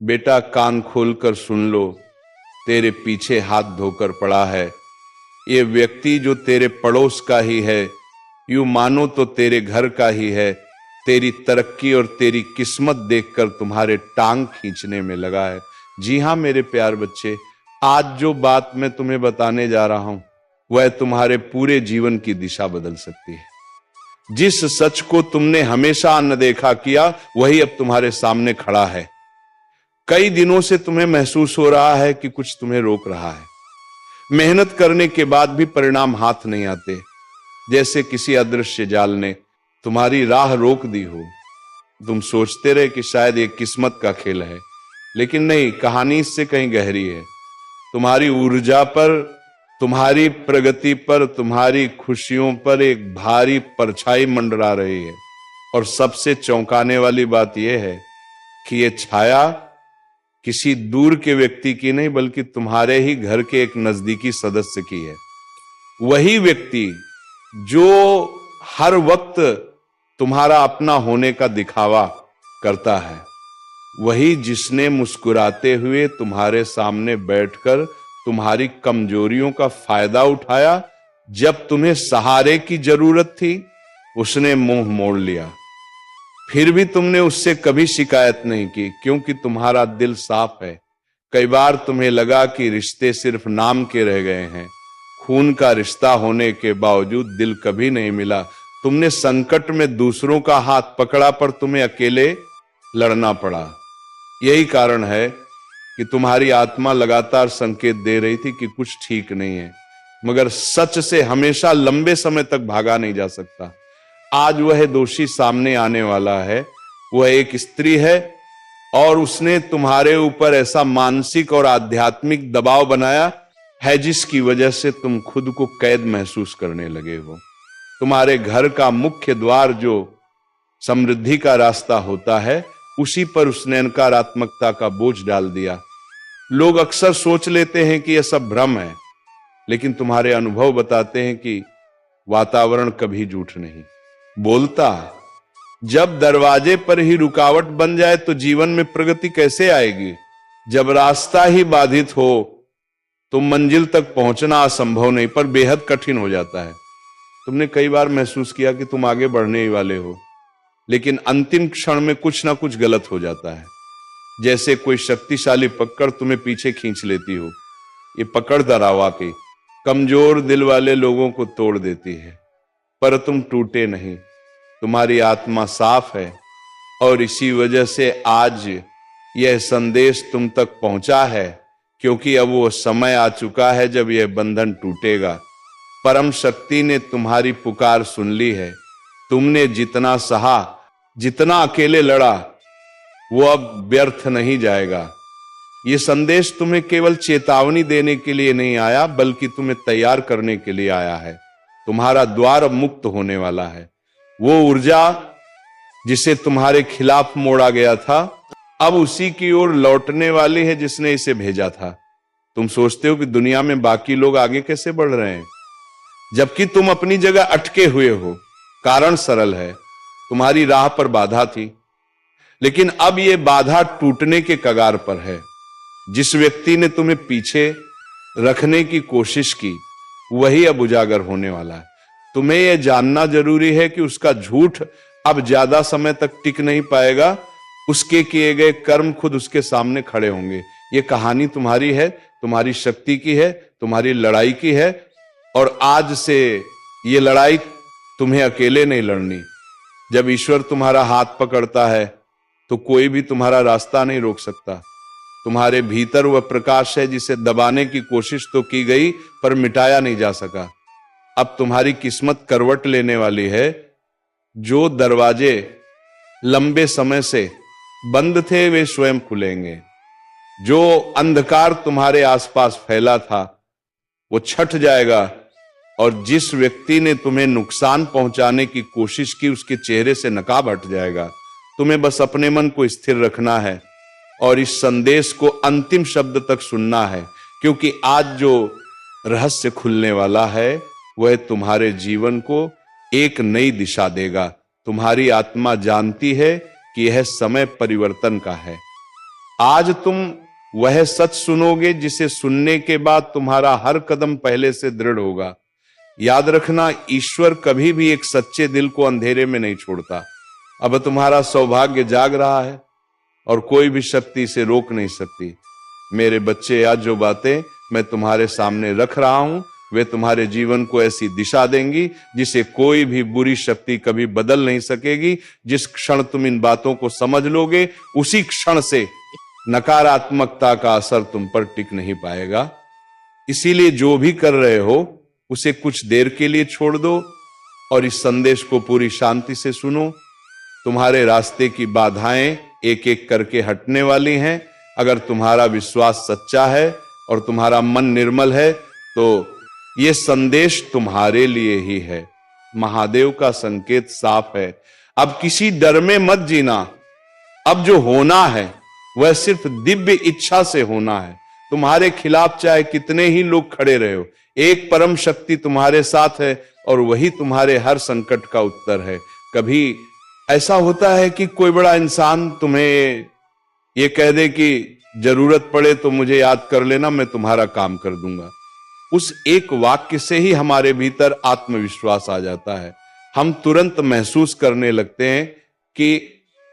बेटा कान खोलकर सुन लो, तेरे पीछे हाथ धोकर पड़ा है। ये व्यक्ति जो तेरे पड़ोस का ही है, यूं मानो तो तेरे घर का ही है। तेरी तरक्की और तेरी किस्मत देखकर तुम्हारे टांग खींचने में लगा है। जी हां मेरे प्यार बच्चे, आज जो बात मैं तुम्हें बताने जा रहा हूं वह तुम्हारे पूरे जीवन की दिशा बदल सकती है। जिस सच को तुमने हमेशा अनदेखा किया वही अब तुम्हारे सामने खड़ा है। कई दिनों से तुम्हें महसूस हो रहा है कि कुछ तुम्हें रोक रहा है। मेहनत करने के बाद भी परिणाम हाथ नहीं आते, जैसे किसी अदृश्य जाल ने तुम्हारी राह रोक दी हो। तुम सोचते रहे कि शायद ये किस्मत का खेल है, लेकिन नहीं, कहानी इससे कहीं गहरी है। तुम्हारी ऊर्जा पर, तुम्हारी प्रगति पर, तुम्हारी खुशियों पर एक भारी परछाई मंडरा रही है। और सबसे चौंकाने वाली बात यह है कि यह छाया किसी दूर के व्यक्ति की नहीं, बल्कि तुम्हारे ही घर के एक नजदीकी सदस्य की है। वही व्यक्ति जो हर वक्त तुम्हारा अपना होने का दिखावा करता है, वही जिसने मुस्कुराते हुए तुम्हारे सामने बैठकर तुम्हारी कमजोरियों का फायदा उठाया। जब तुम्हें सहारे की जरूरत थी उसने मुंह मोड़ लिया, फिर भी तुमने उससे कभी शिकायत नहीं की, क्योंकि तुम्हारा दिल साफ है। कई बार तुम्हें लगा कि रिश्ते सिर्फ नाम के रह गए हैं, खून का रिश्ता होने के बावजूद दिल कभी नहीं मिला। तुमने संकट में दूसरों का हाथ पकड़ा, पर तुम्हें अकेले लड़ना पड़ा। यही कारण है कि तुम्हारी आत्मा लगातार संकेत दे रही थी कि कुछ ठीक नहीं है, मगर सच से हमेशा लंबे समय तक भागा नहीं जा सकता। आज वह दोषी सामने आने वाला है। वह एक स्त्री है और उसने तुम्हारे ऊपर ऐसा मानसिक और आध्यात्मिक दबाव बनाया है जिसकी वजह से तुम खुद को कैद महसूस करने लगे हो। तुम्हारे घर का मुख्य द्वार जो समृद्धि का रास्ता होता है, उसी पर उसने नकारात्मकता का बोझ डाल दिया। लोग अक्सर सोच लेते हैं कि यह सब भ्रम है, लेकिन तुम्हारे अनुभव बताते हैं कि वातावरण कभी झूठ नहीं बोलता। जब दरवाजे पर ही रुकावट बन जाए तो जीवन में प्रगति कैसे आएगी? जब रास्ता ही बाधित हो तो मंजिल तक पहुंचना असंभव नहीं पर बेहद कठिन हो जाता है। तुमने कई बार महसूस किया कि तुम आगे बढ़ने ही वाले हो, लेकिन अंतिम क्षण में कुछ ना कुछ गलत हो जाता है। जैसे कोई शक्तिशाली पकड़ तुम्हें पीछे खींच लेती हो। ये पकड़ दरावा के कमजोर दिल वाले लोगों को तोड़ देती है, पर तुम टूटे नहीं। तुम्हारी आत्मा साफ है और इसी वजह से आज यह संदेश तुम तक पहुंचा है, क्योंकि अब वो समय आ चुका है जब यह बंधन टूटेगा। परम शक्ति ने तुम्हारी पुकार सुन ली है। तुमने जितना सहा, जितना अकेले लड़ा, वो अब व्यर्थ नहीं जाएगा। ये संदेश तुम्हें केवल चेतावनी देने के लिए नहीं आया, बल्कि तुम्हें तैयार करने के लिए आया है। तुम्हारा द्वार अब मुक्त होने वाला है। वो ऊर्जा जिसे तुम्हारे खिलाफ मोड़ा गया था, अब उसी की ओर लौटने वाली है जिसने इसे भेजा था। तुम सोचते हो कि दुनिया में बाकी लोग आगे कैसे बढ़ रहे हैं, जबकि तुम अपनी जगह अटके हुए हो। कारण सरल है, तुम्हारी राह पर बाधा थी, लेकिन अब यह बाधा टूटने के कगार पर है। जिस व्यक्ति ने तुम्हें पीछे रखने की कोशिश की, वही अब उजागर होने वाला है। तुम्हें यह जानना जरूरी है कि उसका झूठ अब ज्यादा समय तक टिक नहीं पाएगा। उसके किए गए कर्म खुद उसके सामने खड़े होंगे। यह कहानी तुम्हारी है, तुम्हारी शक्ति की है, तुम्हारी लड़ाई की है, और आज से यह लड़ाई तुम्हें अकेले नहीं लड़नी। जब ईश्वर तुम्हारा हाथ पकड़ता है तो कोई भी तुम्हारा रास्ता नहीं रोक सकता। तुम्हारे भीतर वह प्रकाश है जिसे दबाने की कोशिश तो की गई, पर मिटाया नहीं जा सका। अब तुम्हारी किस्मत करवट लेने वाली है। जो दरवाजे लंबे समय से बंद थे वे स्वयं खुलेंगे। जो अंधकार तुम्हारे आसपास फैला था वो छट जाएगा, और जिस व्यक्ति ने तुम्हें नुकसान पहुंचाने की कोशिश की उसके चेहरे से नकाब हट जाएगा। तुम्हें बस अपने मन को स्थिर रखना है और इस संदेश को अंतिम शब्द तक सुनना है, क्योंकि आज जो रहस्य खुलने वाला है वह तुम्हारे जीवन को एक नई दिशा देगा। तुम्हारी आत्मा जानती है कि यह समय परिवर्तन का है। आज तुम वह सच सुनोगे जिसे सुनने के बाद तुम्हारा हर कदम पहले से दृढ़ होगा। याद रखना, ईश्वर कभी भी एक सच्चे दिल को अंधेरे में नहीं छोड़ता। अब तुम्हारा सौभाग्य जाग रहा है और कोई भी शक्ति इसे रोक नहीं सकती। मेरे बच्चे, आज जो बातें मैं तुम्हारे सामने रख रहा हूं वे तुम्हारे जीवन को ऐसी दिशा देंगी जिसे कोई भी बुरी शक्ति कभी बदल नहीं सकेगी। जिस क्षण तुम इन बातों को समझ लोगे उसी क्षण से नकारात्मकता का असर तुम पर टिक नहीं पाएगा। इसीलिए जो भी कर रहे हो उसे कुछ देर के लिए छोड़ दो और इस संदेश को पूरी शांति से सुनो। तुम्हारे रास्ते की बाधाएं एक एक करके हटने वाली हैं। अगर तुम्हारा विश्वास सच्चा है और तुम्हारा मन निर्मल है तो यह संदेश तुम्हारे लिए ही है। महादेव का संकेत साफ है। अब किसी डर में मत जीना। अब जो होना है वह सिर्फ दिव्य इच्छा से होना है। तुम्हारे खिलाफ चाहे कितने ही लोग खड़े रहे हो, एक परम शक्ति तुम्हारे साथ है और वही तुम्हारे हर संकट का उत्तर है। कभी ऐसा होता है कि कोई बड़ा इंसान तुम्हें ये कह दे कि जरूरत पड़े तो मुझे याद कर लेना, मैं तुम्हारा काम कर दूंगा। उस एक वाक्य से ही हमारे भीतर आत्मविश्वास आ जाता है। हम तुरंत महसूस करने लगते हैं कि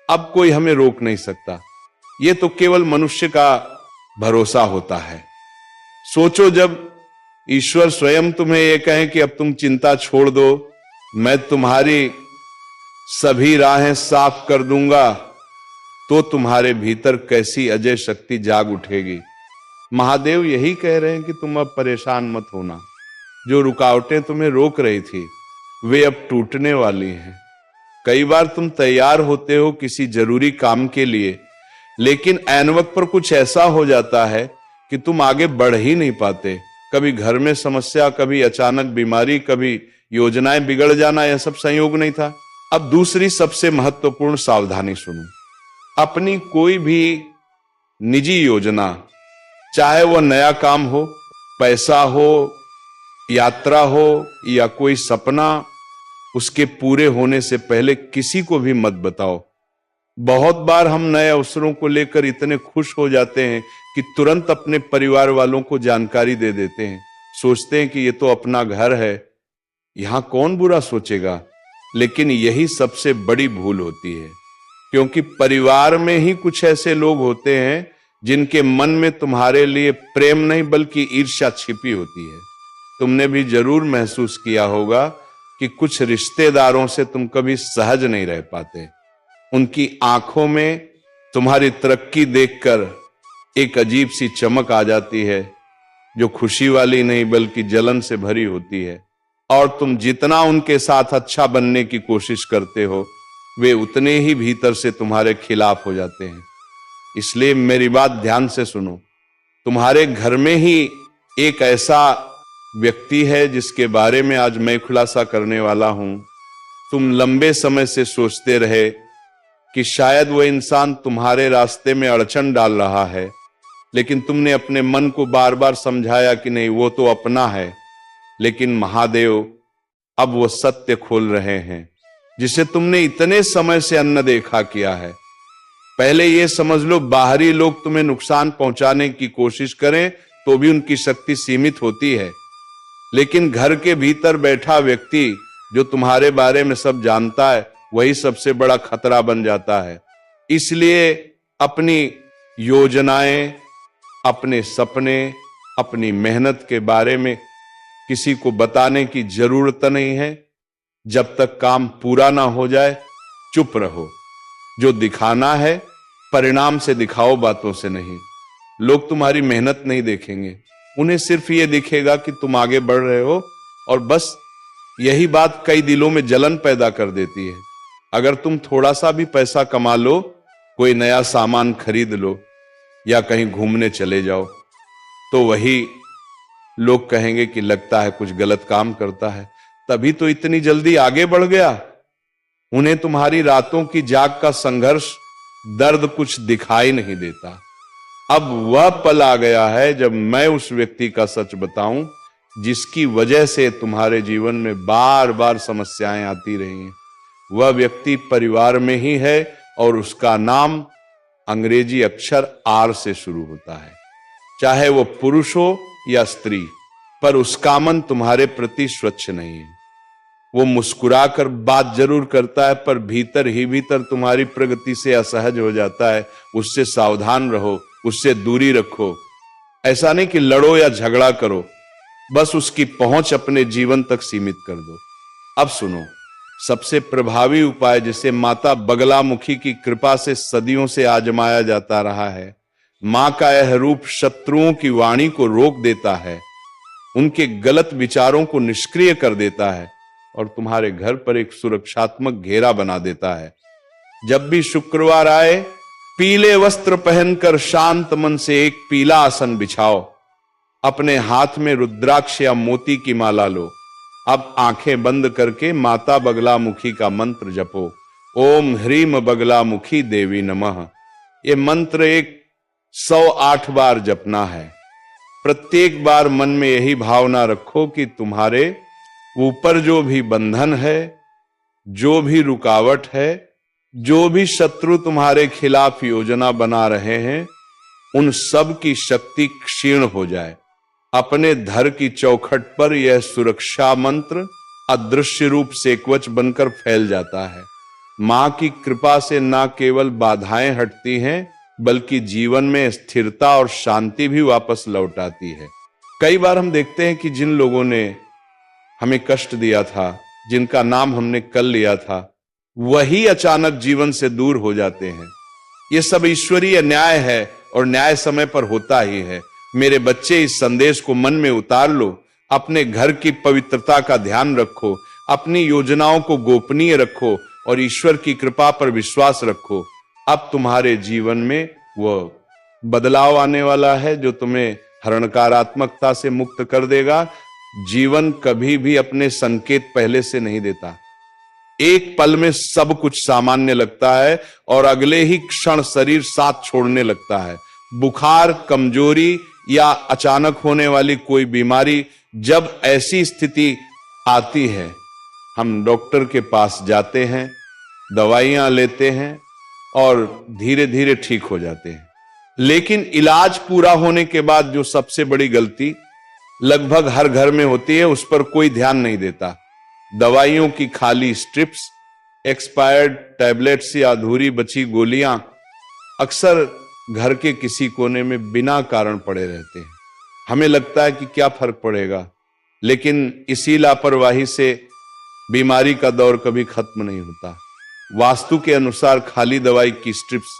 अब कोई हमें रोक नहीं सकता। यह तो केवल मनुष्य का भरोसा होता है। सोचो, जब ईश्वर स्वयं तुम्हें यह कहे कि अब तुम चिंता छोड़ दो, मैं तुम्हारी सभी राहें साफ कर दूंगा, तो तुम्हारे भीतर कैसी अजय शक्ति जाग उठेगी। महादेव यही कह रहे हैं कि तुम अब परेशान मत होना। जो रुकावटें तुम्हें रोक रही थी वे अब टूटने वाली हैं। कई बार तुम तैयार होते हो किसी जरूरी काम के लिए, लेकिन ऐन वक्त पर कुछ ऐसा हो जाता है कि तुम आगे बढ़ ही नहीं पाते। कभी घर में समस्या, कभी अचानक बीमारी, कभी योजनाएं बिगड़ जाना, यह सब संयोग नहीं था। अब दूसरी सबसे महत्वपूर्ण सावधानी सुनो। अपनी कोई भी निजी योजना, चाहे वह नया काम हो, पैसा हो, यात्रा हो या कोई सपना, उसके पूरे होने से पहले किसी को भी मत बताओ। बहुत बार हम नए अवसरों को लेकर इतने खुश हो जाते हैं कि तुरंत अपने परिवार वालों को जानकारी दे देते हैं। सोचते हैं कि ये तो अपना घर है, यहां कौन बुरा सोचेगा। लेकिन यही सबसे बड़ी भूल होती है, क्योंकि परिवार में ही कुछ ऐसे लोग होते हैं जिनके मन में तुम्हारे लिए प्रेम नहीं बल्कि ईर्ष्या छिपी होती है। तुमने भी जरूर महसूस किया होगा कि कुछ रिश्तेदारों से तुम कभी सहज नहीं रह पाते। उनकी आंखों में तुम्हारी तरक्की देखकर एक अजीब सी चमक आ जाती है, जो खुशी वाली नहीं बल्कि जलन से भरी होती है। और तुम जितना उनके साथ अच्छा बनने की कोशिश करते हो, वे उतने ही भीतर से तुम्हारे खिलाफ हो जाते हैं। इसलिए मेरी बात ध्यान से सुनो। तुम्हारे घर में ही एक ऐसा व्यक्ति है जिसके बारे में आज मैं खुलासा करने वाला हूं। तुम लंबे समय से सोचते रहे कि शायद वह इंसान तुम्हारे रास्ते में अड़चन डाल रहा है, लेकिन तुमने अपने मन को बार बार समझाया कि नहीं, वो तो अपना है। लेकिन महादेव अब वो सत्य खोल रहे हैं जिसे तुमने इतने समय से अनदेखा किया है। पहले ये समझ लो, बाहरी लोग तुम्हें नुकसान पहुंचाने की कोशिश करें तो भी उनकी शक्ति सीमित होती है, लेकिन घर के भीतर बैठा व्यक्ति जो तुम्हारे बारे में सब जानता है वही सबसे बड़ा खतरा बन जाता है। इसलिए अपनी योजनाएं, अपने सपने, अपनी मेहनत के बारे में किसी को बताने की जरूरत नहीं है। जब तक काम पूरा ना हो जाए चुप रहो। जो दिखाना है परिणाम से दिखाओ, बातों से नहीं। लोग तुम्हारी मेहनत नहीं देखेंगे, उन्हें सिर्फ ये दिखेगा कि तुम आगे बढ़ रहे हो, और बस यही बात कई दिलों में जलन पैदा कर देती है। अगर तुम थोड़ा सा भी पैसा कमा लो, कोई नया सामान खरीद लो या कहीं घूमने चले जाओ, तो वही लोग कहेंगे कि लगता है कुछ गलत काम करता है, तभी तो इतनी जल्दी आगे बढ़ गया। उन्हें तुम्हारी रातों की जाग का संघर्ष, दर्द कुछ दिखाई नहीं देता। अब वह पल आ गया है जब मैं उस व्यक्ति का सच बताऊं जिसकी वजह से तुम्हारे जीवन में बार बार समस्याएं आती रही हैं। वह व्यक्ति परिवार में ही है और उसका नाम अंग्रेजी अक्षर आर से शुरू होता है। चाहे वो पुरुष हो या स्त्री, पर उसका मन तुम्हारे प्रति स्वच्छ नहीं है। वो मुस्कुराकर बात जरूर करता है, पर भीतर ही भीतर तुम्हारी प्रगति से असहज हो जाता है। उससे सावधान रहो, उससे दूरी रखो। ऐसा नहीं कि लड़ो या झगड़ा करो, बस उसकी पहुंच अपने जीवन तक सीमित कर दो। अब सुनो, सबसे प्रभावी उपाय जिसे माता बगलामुखी की कृपा से सदियों से आजमाया जाता रहा है। मां का यह रूप शत्रुओं की वाणी को रोक देता है, उनके गलत विचारों को निष्क्रिय कर देता है और तुम्हारे घर पर एक सुरक्षात्मक घेरा बना देता है। जब भी शुक्रवार आए, पीले वस्त्र पहनकर शांत मन से एक पीला आसन बिछाओ। अपने हाथ में रुद्राक्ष या मोती की माला लो। अब आंखें बंद करके माता बगलामुखी का मंत्र जपो। ओम ह्रीम बगलामुखी देवी नमः। ये मंत्र 108 बार जपना है। प्रत्येक बार मन में यही भावना रखो कि तुम्हारे ऊपर जो भी बंधन है, जो भी रुकावट है, जो भी शत्रु तुम्हारे खिलाफ योजना बना रहे हैं, उन सब की शक्ति क्षीण हो जाए। अपने धर की चौखट पर यह सुरक्षा मंत्र अदृश्य रूप से कवच बनकर फैल जाता है। मां की कृपा से न केवल बाधाएं हटती हैं, बल्कि जीवन में स्थिरता और शांति भी वापस लौट आती है। कई बार हम देखते हैं कि जिन लोगों ने हमें कष्ट दिया था, जिनका नाम हमने कल लिया था, वही अचानक जीवन से दूर हो जाते हैं। यह सब ईश्वरीय न्याय है और न्याय समय पर होता ही है। मेरे बच्चे, इस संदेश को मन में उतार लो। अपने घर की पवित्रता का ध्यान रखो, अपनी योजनाओं को गोपनीय रखो और ईश्वर की कृपा पर विश्वास रखो। अब तुम्हारे जीवन में वह बदलाव आने वाला है जो तुम्हें हरणकारात्मकता से मुक्त कर देगा। जीवन कभी भी अपने संकेत पहले से नहीं देता। एक पल में सब कुछ सामान्य लगता है और अगले ही क्षण शरीर साथ छोड़ने लगता है। बुखार, कमजोरी या अचानक होने वाली कोई बीमारी, जब ऐसी स्थिति आती है, हम डॉक्टर के पास जाते हैं, दवाइयां लेते हैं और धीरे धीरे ठीक हो जाते हैं। लेकिन इलाज पूरा होने के बाद जो सबसे बड़ी गलती लगभग हर घर में होती है, उस पर कोई ध्यान नहीं देता। दवाइयों की खाली स्ट्रिप्स, एक्सपायर्ड टैबलेट्स या अधूरी बची गोलियां अक्सर घर के किसी कोने में बिना कारण पड़े रहते हैं। हमें लगता है कि क्या फर्क पड़ेगा, लेकिन इसी लापरवाही से बीमारी का दौर कभी खत्म नहीं होता। वास्तु के अनुसार खाली दवाई की स्ट्रिप्स,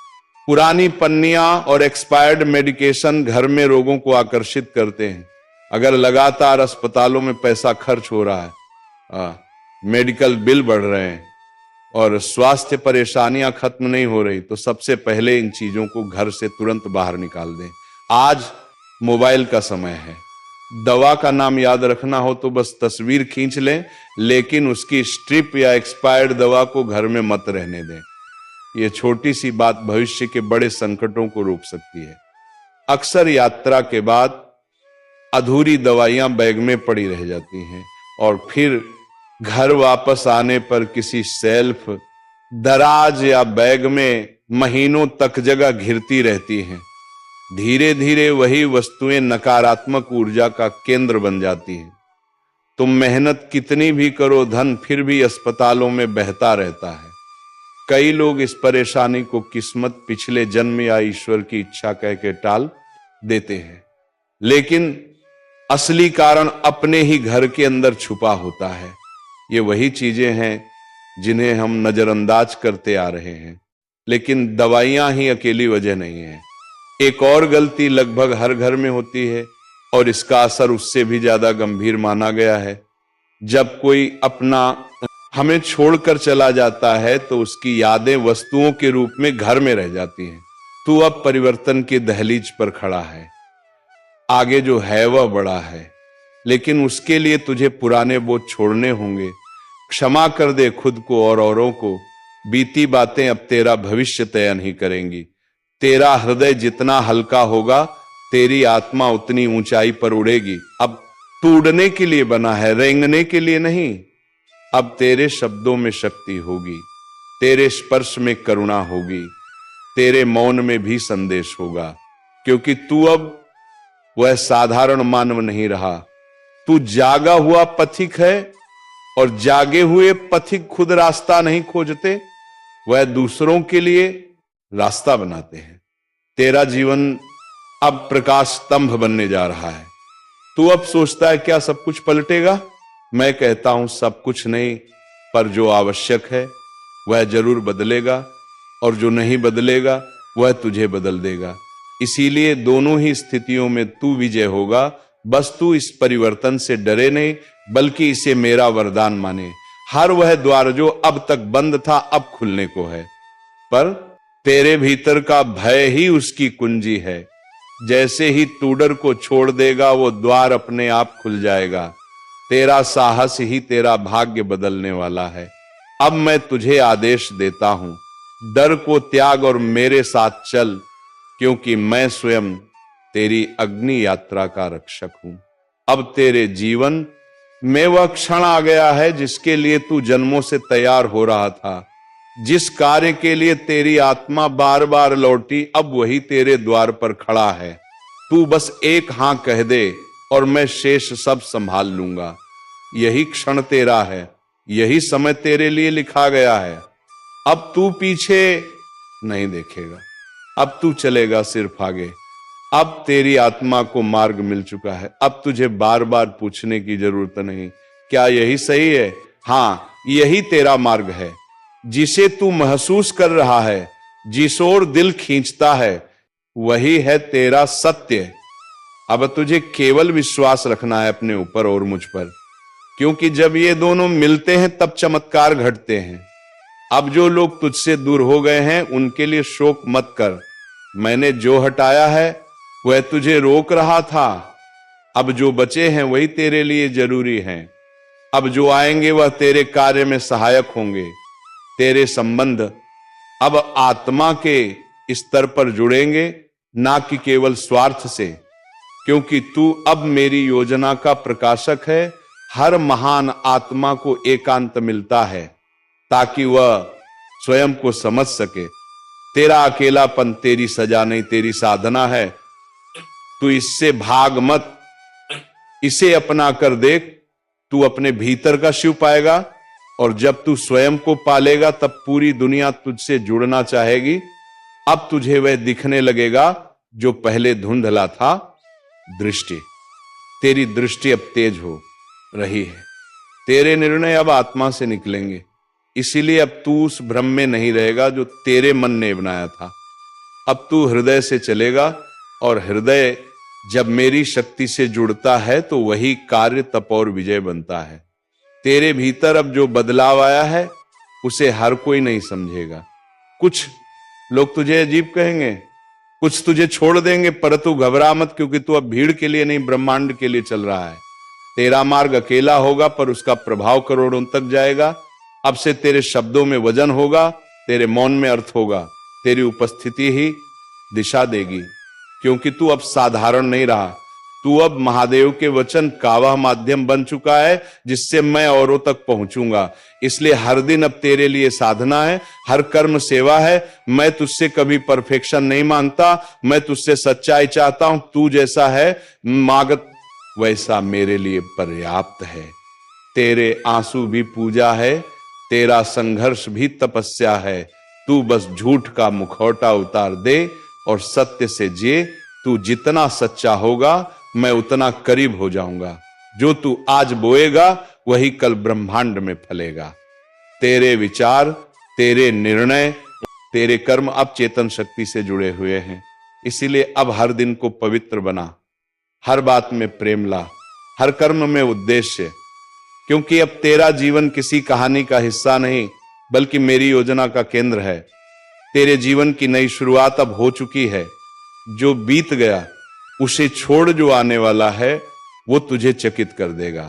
पुरानी पन्नियां और एक्सपायर्ड मेडिकेशन घर में रोगों को आकर्षित करते हैं। अगर लगातार अस्पतालों में पैसा खर्च हो रहा है, मेडिकल बिल बढ़ रहे हैं और स्वास्थ्य परेशानियां खत्म नहीं हो रही, तो सबसे पहले इन चीजों को घर से तुरंत बाहर निकाल दें। आज मोबाइल का समय है। दवा का नाम याद रखना हो तो बस तस्वीर खींच लें, लेकिन उसकी स्ट्रिप या एक्सपायर्ड दवा को घर में मत रहने दें। यह छोटी सी बात भविष्य के बड़े संकटों को रोक सकती है। अक्सर यात्रा के बाद अधूरी दवाइयां बैग में पड़ी रह जाती हैं और फिर घर वापस आने पर किसी शेल्फ, दराज या बैग में महीनों तक जगह घिरती रहती हैं। धीरे धीरे वही वस्तुएं नकारात्मक ऊर्जा का केंद्र बन जाती हैं। तुम मेहनत कितनी भी करो, धन फिर भी अस्पतालों में बहता रहता है। कई लोग इस परेशानी को किस्मत, पिछले जन्म या ईश्वर की इच्छा कह के टाल देते हैं, लेकिन असली कारण अपने ही घर के अंदर छुपा होता है। ये वही चीजें हैं जिन्हें हम नजरअंदाज करते आ रहे हैं, लेकिन दवाइयां ही अकेली वजह नहीं है। एक और गलती लगभग हर घर में होती है और इसका असर उससे भी ज्यादा गंभीर माना गया है। जब कोई अपना हमें छोड़कर चला जाता है तो उसकी यादें वस्तुओं के रूप में घर में रह जाती हैं। तू अब परिवर्तन की दहलीज पर खड़ा है। आगे जो है वह बड़ा है, लेकिन उसके लिए तुझे पुराने बोझ छोड़ने होंगे। क्षमा कर दे खुद को और औरों को। बीती बातें अब तेरा भविष्य तय नहीं करेंगी। तेरा हृदय जितना हल्का होगा, तेरी आत्मा उतनी ऊंचाई पर उड़ेगी। अब तू उड़ने के लिए बना है, रेंगने के लिए नहीं। अब तेरे शब्दों में शक्ति होगी, तेरे स्पर्श में करुणा होगी, तेरे मौन में भी संदेश होगा, क्योंकि तू अब वह साधारण मानव नहीं रहा। तू जागा हुआ पथिक है, और जागे हुए पथिक खुद रास्ता नहीं खोजते, वह दूसरों के लिए रास्ता बनाते हैं। तेरा जीवन अब प्रकाश स्तंभ बनने जा रहा है। तू अब सोचता है क्या सब कुछ पलटेगा? मैं कहता हूं सब कुछ नहीं, पर जो आवश्यक है वह जरूर बदलेगा, और जो नहीं बदलेगा वह तुझे बदल देगा। इसीलिए दोनों ही स्थितियों में तू विजय होगा। बस तू इस परिवर्तन से डरे नहीं, बल्कि इसे मेरा वरदान माने। हर वह द्वार जो अब तक बंद था अब खुलने को है, पर तेरे भीतर का भय ही उसकी कुंजी है। जैसे ही तू डर को छोड़ देगा वो द्वार अपने आप खुल जाएगा। तेरा साहस ही तेरा भाग्य बदलने वाला है। अब मैं तुझे आदेश देता हूं, डर को त्याग और मेरे साथ चल, क्योंकि मैं स्वयं तेरी अग्नि यात्रा का रक्षक हूं। अब तेरे जीवन में वह क्षण आ गया है जिसके लिए तू जन्मों से तैयार हो रहा था। जिस कार्य के लिए तेरी आत्मा बार बार लौटी, अब वही तेरे द्वार पर खड़ा है। तू बस एक हां कह दे और मैं शेष सब संभाल लूंगा। यही क्षण तेरा है, यही समय तेरे लिए लिखा गया है। अब तू पीछे नहीं देखेगा, अब तू चलेगा सिर्फ आगे। अब तेरी आत्मा को मार्ग मिल चुका है। अब तुझे बार बार पूछने की जरूरत नहीं, क्या यही सही है? हां, यही तेरा मार्ग है। जिसे तू महसूस कर रहा है, जिस ओर दिल खींचता है, वही है तेरा सत्य। अब तुझे केवल विश्वास रखना है अपने ऊपर और मुझ पर, क्योंकि जब ये दोनों मिलते हैं तब चमत्कार घटते हैं। अब जो लोग तुझसे दूर हो गए हैं उनके लिए शोक मत कर। मैंने जो हटाया है वह तुझे रोक रहा था। अब जो बचे हैं वही तेरे लिए जरूरी हैं। अब जो आएंगे वह तेरे कार्य में सहायक होंगे। तेरे संबंध अब आत्मा के स्तर पर जुड़ेंगे, ना कि केवल स्वार्थ से, क्योंकि तू अब मेरी योजना का प्रकाशक है। हर महान आत्मा को एकांत मिलता है ताकि वह स्वयं को समझ सके। तेरा अकेलापन तेरी सजा नहीं, तेरी साधना है। तू इससे भाग मत, इसे अपना कर देख। तू अपने भीतर का शिव पाएगा, और जब तू स्वयं को पालेगा तब पूरी दुनिया तुझसे जुड़ना चाहेगी। अब तुझे वह दिखने लगेगा जो पहले धुंधला था। दृष्टि, तेरी दृष्टि अब तेज हो रही है। तेरे निर्णय अब आत्मा से निकलेंगे। इसीलिए अब तू उस भ्रम में नहीं रहेगा जो तेरे मन ने बनाया था। अब तू हृदय से चलेगा, और हृदय जब मेरी शक्ति से जुड़ता है तो वही कार्य तप और विजय बनता है। तेरे भीतर अब जो बदलाव आया है उसे हर कोई नहीं समझेगा। कुछ लोग तुझे अजीब कहेंगे, कुछ तुझे छोड़ देंगे, पर तू घबरा मत, क्योंकि तू अब भीड़ के लिए नहीं ब्रह्मांड के लिए चल रहा है। तेरा मार्ग अकेला होगा, पर उसका प्रभाव करोड़ों तक जाएगा। अब से तेरे शब्दों में वजन होगा, तेरे मौन में अर्थ होगा। तेरी उपस्थिति ही दिशा देगी, क्योंकि तू अब साधारण नहीं रहा। तू अब महादेव के वचन का वह माध्यम बन चुका है जिससे मैं औरों तक पहुंचूंगा। इसलिए हर दिन अब तेरे लिए साधना है, हर कर्म सेवा है। मैं तुझसे कभी परफेक्शन नहीं मांगता, मैं तुझसे सच्चाई चाहता हूं। तू जैसा है मागत वैसा मेरे लिए पर्याप्त है। तेरे आंसू भी पूजा है, तेरा संघर्ष भी तपस्या है। तू बस झूठ का मुखौटा उतार दे और सत्य से जिए। तू जितना सच्चा होगा मैं उतना करीब हो जाऊंगा। जो तू आज बोएगा वही कल ब्रह्मांड में फलेगा। तेरे विचार, तेरे निर्णय, तेरे कर्म अब चेतन शक्ति से जुड़े हुए हैं। इसीलिए अब हर दिन को पवित्र बना, हर बात में प्रेम ला, हर कर्म में उद्देश्य, क्योंकि अब तेरा जीवन किसी कहानी का हिस्सा नहीं बल्कि मेरी योजना का केंद्र है। तेरे जीवन की नई शुरुआत अब हो चुकी है। जो बीत गया उसे छोड़, जो आने वाला है वो तुझे चकित कर देगा।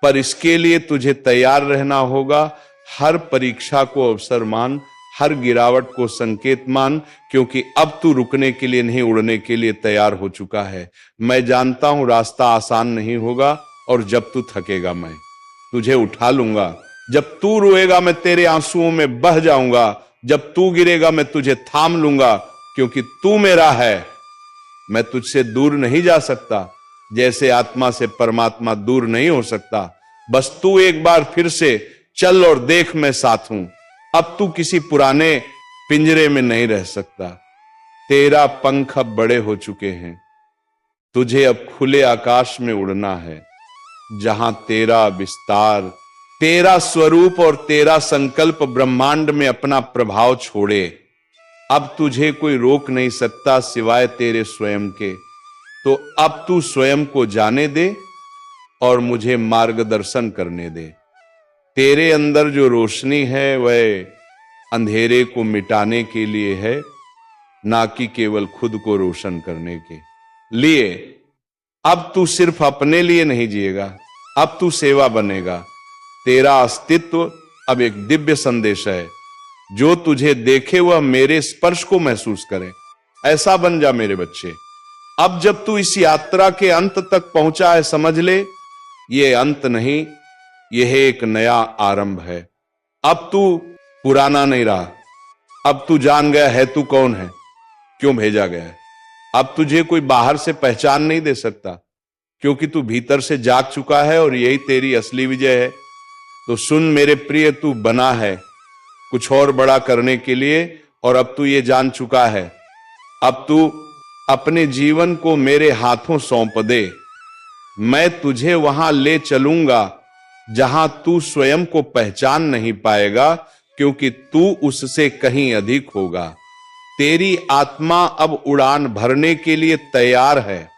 पर इसके लिए तुझे तैयार रहना होगा। हर परीक्षा को अवसर मान, हर गिरावट को संकेत मान, क्योंकि अब तू रुकने के लिए नहीं उड़ने के लिए तैयार हो चुका है। मैं जानता हूं रास्ता आसान नहीं होगा, और जब तू थकेगा मैं तुझे उठा लूंगा। जब तू रोएगा मैं तेरे आंसुओं में बह जाऊंगा। जब तू गिरेगा मैं तुझे थाम लूंगा, क्योंकि तू मेरा है। मैं तुझसे दूर नहीं जा सकता, जैसे आत्मा से परमात्मा दूर नहीं हो सकता। बस तू एक बार फिर से चल और देख, मैं साथ हूं। अब तू किसी पुराने पिंजरे में नहीं रह सकता। तेरा पंख अब बड़े हो चुके हैं, तुझे अब खुले आकाश में उड़ना है, जहां तेरा विस्तार, तेरा स्वरूप और तेरा संकल्प ब्रह्मांड में अपना प्रभाव छोड़े। अब तुझे कोई रोक नहीं सकता सिवाय तेरे स्वयं के। तो अब तू स्वयं को जाने दे और मुझे मार्गदर्शन करने दे। तेरे अंदर जो रोशनी है वह अंधेरे को मिटाने के लिए है, ना कि केवल खुद को रोशन करने के लिए। अब तू सिर्फ अपने लिए नहीं जिएगा, अब तू सेवा बनेगा। तेरा अस्तित्व अब एक दिव्य संदेश है। जो तुझे देखे वह मेरे स्पर्श को महसूस करे, ऐसा बन जा मेरे बच्चे। अब जब तू इस यात्रा के अंत तक पहुंचा है, समझ ले ये अंत नहीं, यह एक नया आरंभ है। अब तू पुराना नहीं रहा, अब तू जान गया है तू कौन है, क्यों भेजा गया है। अब तुझे कोई बाहर से पहचान नहीं दे सकता, क्योंकि तू भीतर से जाग चुका है और यही तेरी असली विजय है। तो सुन मेरे प्रिय, तू बना है कुछ और बड़ा करने के लिए, और अब तू ये जान चुका है। अब तू अपने जीवन को मेरे हाथों सौंप दे। मैं तुझे वहां ले चलूंगा जहां तू स्वयं को पहचान नहीं पाएगा, क्योंकि तू उससे कहीं अधिक होगा। तेरी आत्मा अब उड़ान भरने के लिए तैयार है।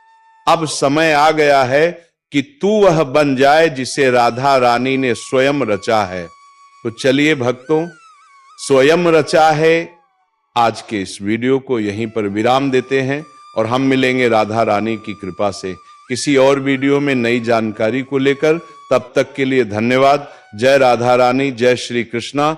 अब समय आ गया है कि तू वह बन जाए जिसे राधा रानी ने स्वयं रचा है। तो चलिए भक्तों, स्वयं रचा है आज के इस वीडियो को यहीं पर विराम देते हैं, और हम मिलेंगे राधा रानी की कृपा से किसी और वीडियो में नई जानकारी को लेकर। तब तक के लिए धन्यवाद। जय राधा रानी, जय श्री कृष्णा।